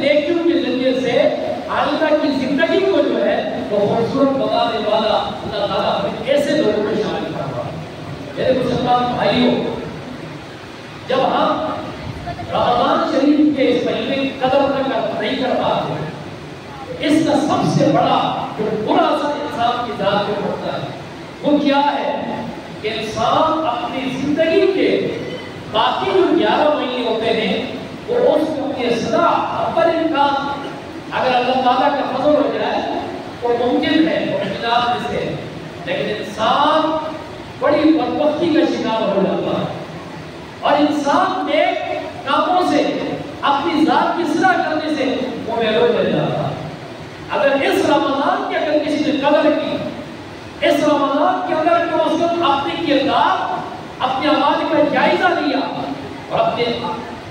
نیکیوں کے ذریعے سے آئندہ کی زندگی کو جو ہے وہ خوبصورت بنانے والا اللہ تعالیٰ ہمیں ایسے لوگوں میں شامل کروا۔ میرے مسلمان بھائیوں، جب ہم رمضان شریف کے اس مہینے کی قدر نہیں کر پاتے، اس کا سب سے بڑا جو برا اثر انسان کی ذات پہ پڑتا ہے وہ کیا ہے کہ انسان اپنی زندگی کے باقی جو 11 مہینے ہوتے ہیں وہ اس کو اپنی صدا پر امکان اگر اللہ تعالیٰ کا فضل ہو جائے تو ممکن ہے ممکنات میں سے، لیکن انسان بڑی بدبختی کا شکار ہو جاتا ہے اور انسان نیک کاموں سے اپنی ذات کی اصلاح کرنے سے وہ محروم رہ جاتا ہے۔ اگر اس رمضان کی اگر کسی نے قدر کی، اس رمضان کے اندر کم از کم اپنے کردار اپنے اعمال کا جائزہ لیا اور اپنے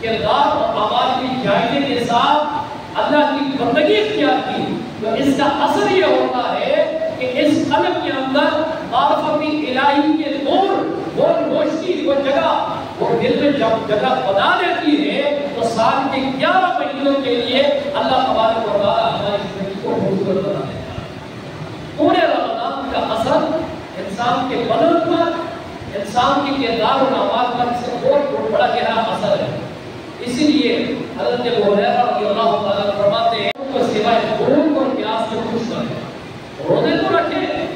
کردار اور اعمال کے جائزے کے ساتھ اللہ کی بندگی اختیار کی، تو اس کا اثر یہ ہوتا ہے کہ اس قلب کے اندر معرفت الہی کے نور، وہ روشنی، وہ جگہ، وہ دل میں جب جگہ بنا لیتی ہے تو سال کے 11 مہینوں کے لیے اللہ تبارک و تعالیٰ ہماری زندگی کو خوبصورت بنا دیتا ہے۔ پورے رمضان کا اثر انسان کے بدن پر، انسان کے کردار و اعمال پر اس کا بہت بڑا گہرا اثر ہے۔ اسی لیے حضرت ابو ہریرہ رضی اللہ تعالیٰ فرماتے ہیں کہ سوائے بھوک اور پیاس سے خوش نہ رہیں، روزے تو رکھیں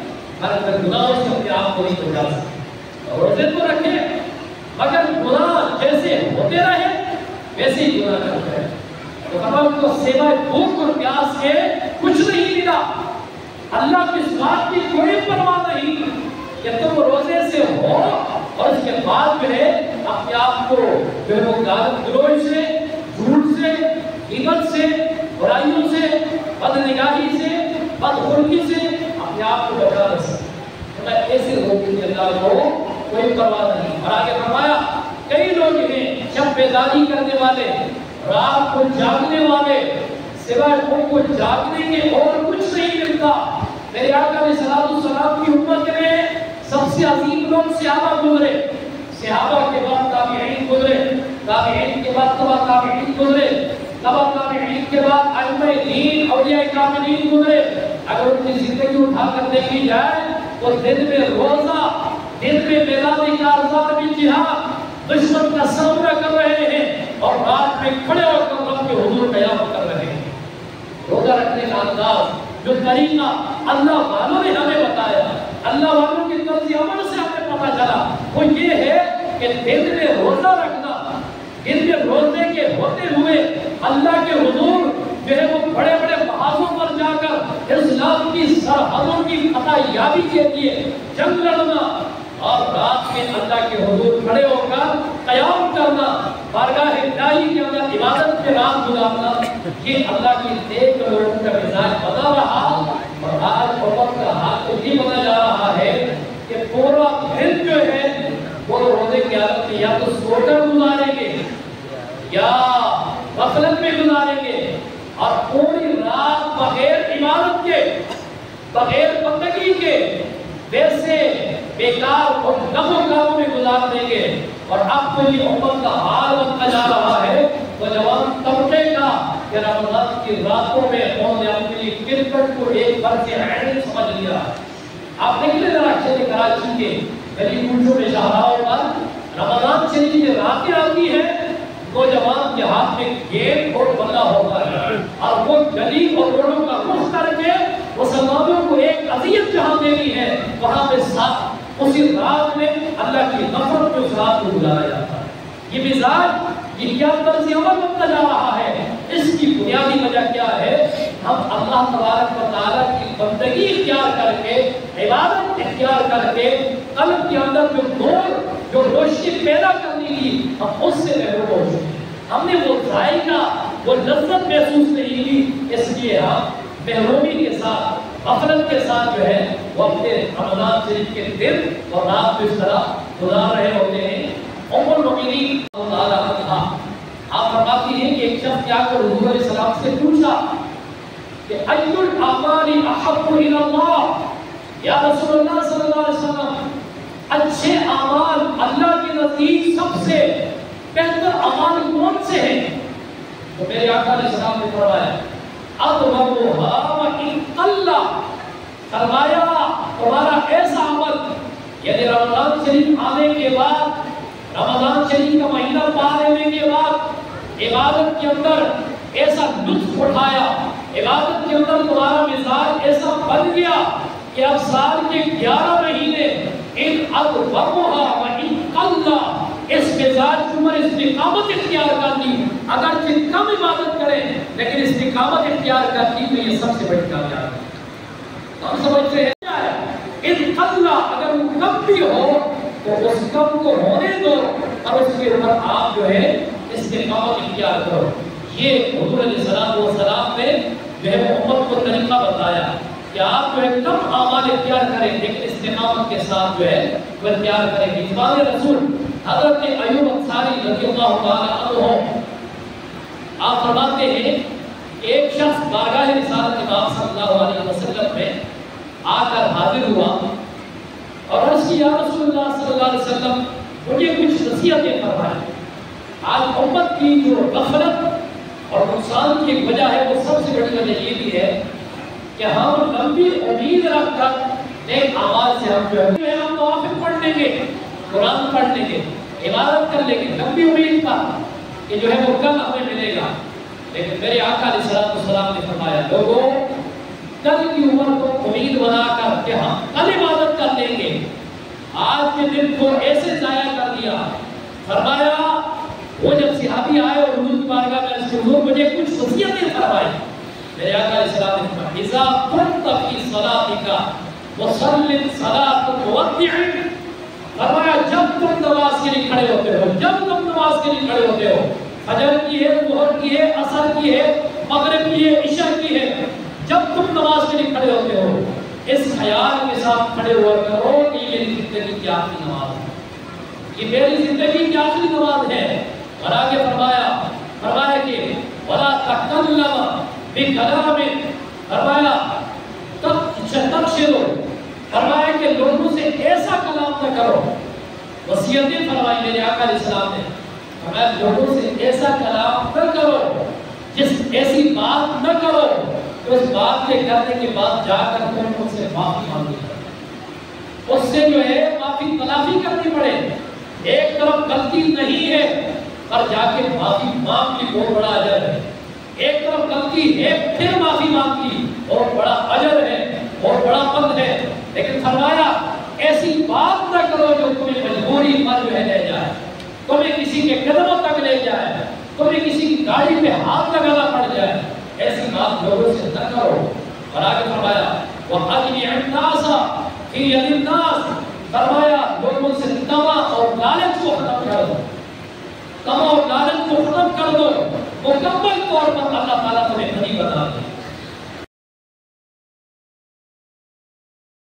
مگر گناہوں سے اپنے آپ کو نہیں بچا سکتے، روزے تو رکھیں مگر گناہ جیسے ہوتے رہے ویسے ہی گناہ کرتے رہے۔ تو فرمایا کو سوائے بھوک اور پیاس کے کچھ نہیں ملا، اللہ کی اس بات کی کوئی پرواہ نہیں کہ تم روزے سے ہو اور اس کے بعد جو ہے اپنے آپ کو گلوئی سے، جھوٹ سے، غیبت سے، برائیوں سے، بدنگاہی سے، بدخلقی سے اپنے آپ کو بچا نہ سکتے۔ ایسے لوگوں کی اللہ کو کوئی پرواہ نہیں۔ اور آگے فرمایا کئی لوگ ہیں شب بیداری کرنے والے، رات کو جاگنے والے، سوائے ان کو جاگنے کے اور کچھ نہیں ملتا۔ میرے آقا علیہ السلام کی امت میں سب سے عظیم لوگ صحابہ گزرے، صحابہ کے بعد تابعین گزرے، تابعین کے بعد تبع تابعین گزرے، تبع تابعین کے بعد ائمہ دین اولیاء کاملین گزرے۔ اگر ان کی زندگی اٹھا کر دیکھی جائے تو دن میں روزہ، دن میں میدان کارزار میں جہاد، دشمن کا سامنا کر رہے ہیں اور رات میں کھڑے ہو کر رب کے حضور قیام کر رہے ہیں۔ روزہ رکھنے کا انداز، جو طریقہ اللہ والوں نے ہمیں بتایا، اللہ والوں کے طرز عمل سے ہمیں پتہ چلا، وہ یہ ہے کہ دن میں روزہ رکھنا، دن میں روزے کے ہوتے ہوئے اللہ کے حضور جو ہے وہ بڑے بڑے محاذوں پر جا کر اسلام کی سرحدوں کی فتح یابی کے لیے جنگ لڑنا اور رات میں اللہ کے حضور کھڑے ہو کر قیام کرنا، بارگاہ الہی کے اندر عبادت کے رات گزارنا، یہ اللہ کی نیک لوگوں کا مزاج بنا رہا۔ اور آج امت کا حال تو یہ بنا جا رہا ہے کہ پورا دن جو ہے وہ روزے کی حالت میں یا تو سو کر گزاریں گے یا غفلت میں گزاریں گے، اور پوری رات بغیر عبادت کے، بغیر بندگی کے ویسے بیکار اور نمو کاموں میں گزار دیں گے۔ اور اب تو یہ امت کا حال بنتا جا رہا ہے نوجوان طبقے کا کہ رمضان کی راتوں میں انہوں نے اپنی کرکٹ کو ایک فرض عین سمجھ لیا۔ آپ نکلے ذرا شہر کراچی کے گلی کوچوں میں شاہراہوں پر رمضان شریف کی راتیں آتی ہیں، نوجوان کے ہاتھ میں گیٹ اور بلّا ہوتا ہے اور وہ گلی اور روڈوں کا رخ کر کے مسلمانوں کو ایک اذیت جہاں دینی ہے وہاں پہ ساتھ اسی رات میں اللہ کی نفرت کے اس رات کو گزارا جاتا ہے۔ یہ مزاج، یہ کیا طرز عمل بنتا جا رہا ہے؟ اس کی بنیادی وجہ کیا ہے؟ ہم اللہ تبارک و تعالیٰ کی بندگی اختیار کر کے، عبادت اختیار کر کے، قلب کے اندر جو نور، جو روشنی پیدا کرنی تھی، ہم اس سے محروم ہو چکے ہیں۔ ہم نے وہ ذائقہ، وہ لذت محسوس نہیں کی، اس لیے ہم محرومی کے ساتھ، غفلت کے ساتھ جو ہے وہ اپنے رمضان شریف کے دن اور رات کو اس طرح گزار رہے ہوتے ہیں۔ ام المؤمنین اللہ عنہا آپ فرماتی ہیں کہ ایک شخص جا کر حضور علیہ السلام سے پوچھا کہ ای الاعمال احب الی اللہ، یا رسول اللہ صلی اللہ علیہ وسلم اچھے اعمال اللہ کے نزدیک سب سے بہتر اعمال کون سے ہیں؟ تو میرے آقا علیہ السلام نے فرمایا اطلبوها وان قل، فرمایا تمہارا ایسا عمل یعنی رمضان شریف آنے کے بعد، رمضان شریف کا مہینہ پار ہونے کے بعد عبادت کے اندر ایسا لطف اٹھایا، عبادت کے اندر تمہارا مزاج ایسا بن گیا کہ اب سال کے 11 مہینے ان اطلبوها وان قل، اس مزاج کے اوپر استقامت اختیار کرنی، اگرچہ کم عبادت کریں لیکن استقامت اختیار کرنی تو یہ سب سے بڑی کامیابی ہے۔ ہم سمجھتے ہیں ان قلہ اگر وہ کم بھی ہو تو اس کم کو ہونے دو اور اس کے اوپر آپ جو ہے استقامت اختیار کرو۔ یہ حضور علیہ السلام نے جو ہے امت کو طریقہ بتایا کہ آپ جو ہے کم اعمال اختیار کریں لیکن استقامت کے ساتھ جو ہے وہ اختیار کریں گے۔ اتباع رسول حضرت ایوب انصاری رضی اللہ تعالی عنہ آپ فرماتے ہیں ایک شخص بارگاہ رسالت امام صلی اللہ علیہ وسلم میں آ کر حاضر ہوا اور عرض کی یا رسول اللہ صلی اللہ علیہ وسلم مجھے کچھ نصیحتیں فرمائیں۔ آج امت کی جو غفلت اور نقصان کی ایک وجہ ہے وہ سب سے بڑی وجہ یہ بھی ہے کہ ہم لمبی امید رکھ کر نیک اعمال سے ہم جو ہے ہم نوافل پڑھ لیں گے، قرآن پڑھ لیں گے، عبادت کر لیں گے، لمبی امید کا کہ جو ہے وہ کل ہمیں ملے گا۔ لیکن میرے آقا علیہ السلام نے فرمایا لوگوں کل کی عمر کو امید بنا کر کہ ہم کل عبادت کر لیں گے، آج کے دن کو ایسے ضائع کر دیا۔ فرمایا وہ جب صحابی آئے اور حضور کی بارگاہ میں اس حضور مجھے کچھ وصیتیں فرمائیں۔ میرے آقا علیہ السلام نے فرمایا اذا كنت في صلاتك وصل صلاة مودع، فرمایا جب تم نماز کے لیے کھڑے ہوتے ہو، جب تم نماز کے لیے کھڑے ہوتے ہو، فجر کی ہے، ظہر کی ہے، عصر کی ہے، مغرب کی ہے، عشاء کی ہے، جب تم نماز کے لیے کھڑے ہوتے ہو اس خیال کے ساتھ کھڑے ہوا کرو کہ یہ میری زندگی کی آخری نماز ہے، یہ میری زندگی کی آخری نماز ہے۔ اور آگے فرمایا کہ وَلَا تَكَلَّمَ بِكَلَامٍ، فرمایا تَبْشِرُ، فرمایا کہ لوگوں سے ایسا کلام نہ کرو۔ وصیتیں فرمائی میرے آقا علیہ السلام نے، فرمایا لوگوں سے ایسا کلام نہ کرو، ایسی بات نہ کرو کہ اس بات کے کرنے کے بعد جا کر تم ان سے معافی مانگی کرو، اس سے جو ہے معافی تلافی کرنی پڑے۔ ایک طرف غلطی نہیں ہے پر جا کے معافی مانگ کی بہت بڑا اجر ہے، ایک طرف غلطی ہے پھر معافی مانگ کی بہت بڑا اجر ہے، بہت بڑا فضل ہے۔ لیکن فرمایا ایسی بات نہ کرو جو تمہیں مجبوری پر جو ہے لے جائے، تمہیں کسی کے قدموں تک لے جائے، تمہیں کسی کی گاڑی پہ ہاتھ لگانا پڑ جائے، ایسی بات لوگوں سے نہ کرو۔ اور آگے فرمایا وَأَجْمِعِ النَّاسَ فِي يَدِ النَّاسِ، فرمایا لوگوں سے تما اور لالچ کو ختم کر دو، تما اور لالچ کو ختم کر دو، مکمل طور پر اللہ تعالیٰ تمہیں غنی بنا دے۔